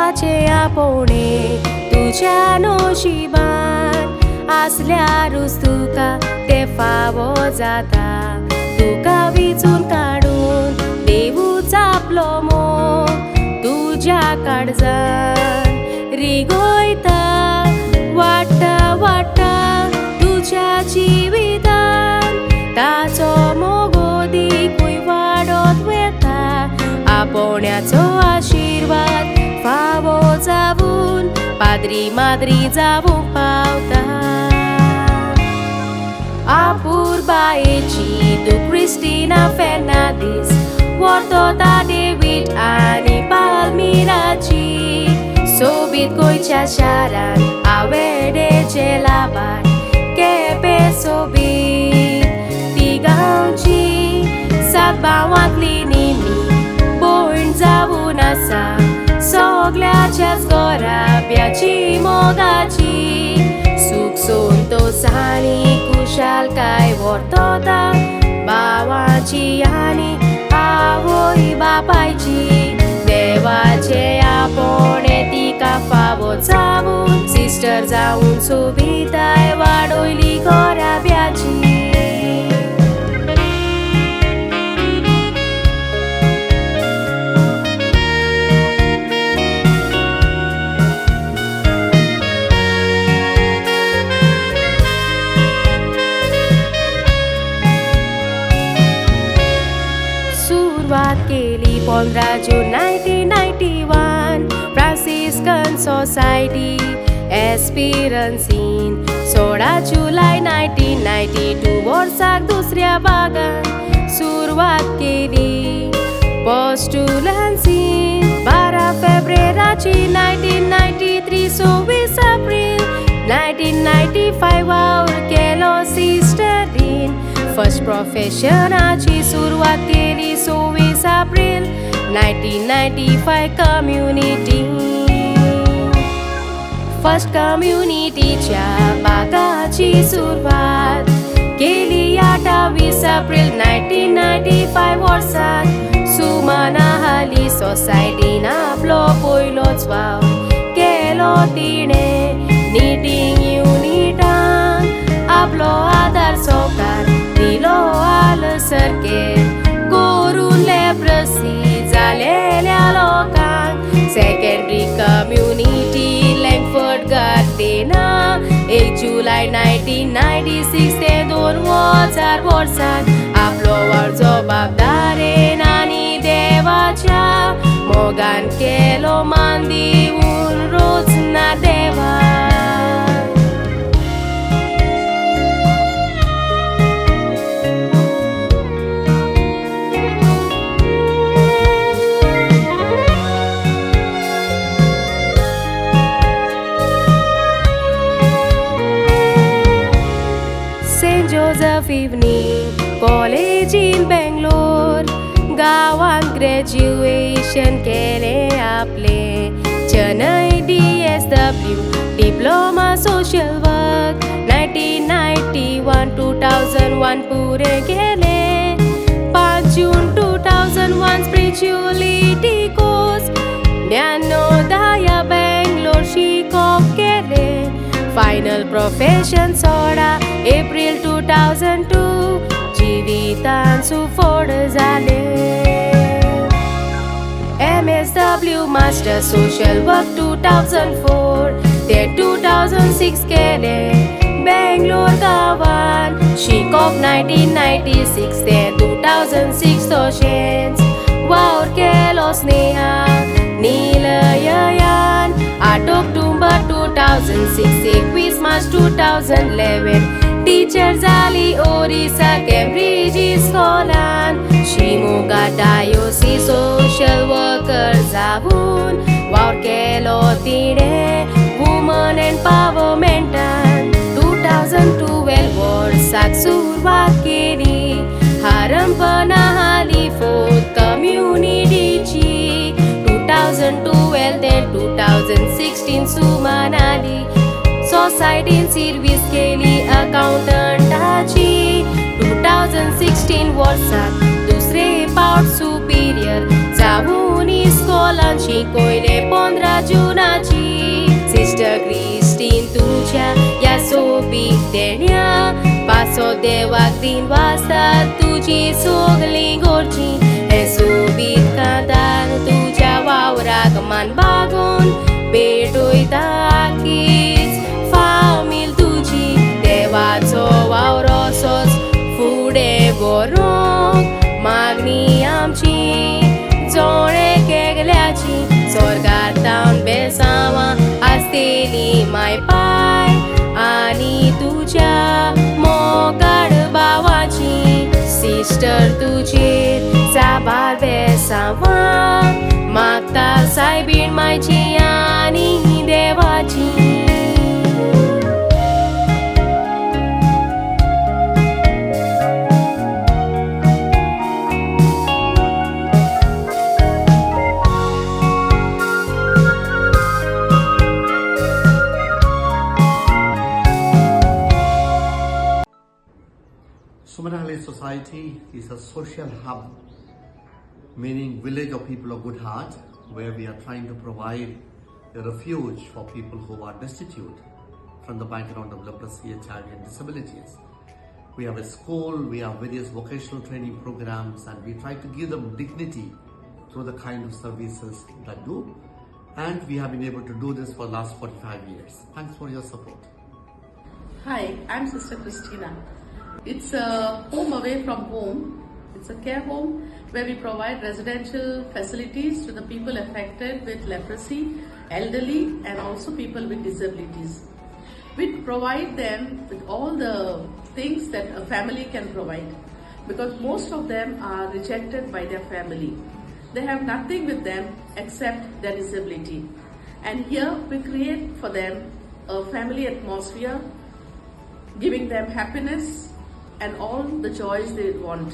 देवाचे आपोवणे तुझ्या नशिबान आसल्यारूच तुका ते फावो जाता तुका विचून काडून देवूच आपलो मोग तुझ्या काळजान रिगोयता वाडटा वाडटा तुझ्या जिवितान ताचो मोगो दिकूय वाडत वेता आपोवण्याचो आशिर्वाद फावो जावून पाद्री माद्री जावूंक पावता आपूर बायेची तू क्रिस्टिना फेर्नांदीस वर्तोता डेव्हिड आनी पाल्मिराची सोबीत गोंयच्या शारान आवेडेचे लाबार केपें सोबीत तिगांवची सात भावांतली निमी भयण जावून आसा सगल्याच्याच गोराब्याची मोगाची सूख संतोष आनी कुशालकाय वर्तोता भावाची आनी आवय बापायची देवाचे आपोवणे तिका फावो जावून सिस्टर जावून सोबिताय वाडोयली गोराब्याची सुरुवात केली 15 जून 1991 फ्रांसिस्कन सोसायटी एस्पिरन्सीन 16 जुलै 1992 वर्साक दुसऱ्या भागान सुरवात केली पोस्टुलन्सीन 12 फेब्रुवारीची 1993 26 एप्रिल 1995 वावर केलो सिस्टरीन फर्स्ट प्रोफेशनाची सुरवात केली 26 एप्रिल 1995 कम्युनिटी फर्स्ट कम्युनिटीच्या भागाची सुरवात केली 28 एप्रिल 1995 वर्साक सुमना हाली सोसायटीन आपलो पयलोच वाव केलो तिणें निटींग युनिटान आपलो आदार सोकार दिलो आलसरके करून लेप्रसी जालेल्या लोकांक सेकंडरी कम्युनिटी लँगफोर्ड गार्डेना 1 जुलै 1996 ते 2000 वर्साक आपलो व्हड जबाबदारेन आनी देवाच्या मोगान केलो मान दिवून रोचना देवा Joseph evening college in Bangalore गांवांत ग्रॅज्युएशन केले आपले Chennai DSW diploma social work 1991 2001 पुरे केले 5 जून 2001 स्पिरिच्युअलिटी कोर्स ज्ञानोदया बेंगलोर शिकोवप केले फायनल प्रोफेशन 16 एप्रिल 2002 जिवितान सुफोड जाले MSW मास्टर सोशल वर्क 2004 ते 2006 केले बेंगलोर गांवान शिकोवप 1996 ते 2006 तशेंच वावर केलो स्नेहा नीलययान 8 ऑक्टोबर 2006 21 मार्च 2011 टीचर जाली ओरिसा केम्ब्रिज इस्कॉलान शिमोगा डायोसिस सोशल वर्कर जावून वावर केलो तिणें वुमन एम्पावरमेंटान 2012 वर्साक सुरवात केली हारंपना हाली फोर्थ कम्युनिटीची 2012 ते 2016 सुमनाली सोसायटीन सर्वीस केली अकाउंटंटाची 2016 वर्साक दुसरे पावट सुपिरियर जावून इस्को सोलांची कोयले 15 जुनाची सिस्टर क्रिस्टीन तुझ्या या सोबीत देण्या पासो देवाक 3 वाजता तुझी सोगली गोरची हे सोबीत कांतान तुझ्या वावराक मान बागून भेटोयता कीच फामील तुझी देवाचो वावरोसोच फुडें व्हरूंक मागणी आमची जोडे केगल्याची स्वर्गांत तावन बेसांवां आसतेली माय पाय आनी तुज्या मोगाड भावाची सिस्टर तुजेर साबार बेसांवां मागता सायबीण मायची आनी देवाची. Sumanali society is a social hub, meaning village of people of good heart, where we are trying to provide a refuge for people who are destitute from the background of leprosy, HIV and disabilities. We have a school, we have various vocational training programs, and we try to give them dignity through the kind of services that do. And we have been able to do this for the last 45 years. Thanks for your support. Hi, I'm Sister Christina. It's a home away from home. It's a care home where we provide residential facilities to the people affected with leprosy, elderly, and also people with disabilities. We provide them with all the things that a family can provide because most of them are rejected by their family. They have nothing with them except their disability. And here we create for them a family atmosphere, giving them happiness and all the joys they want.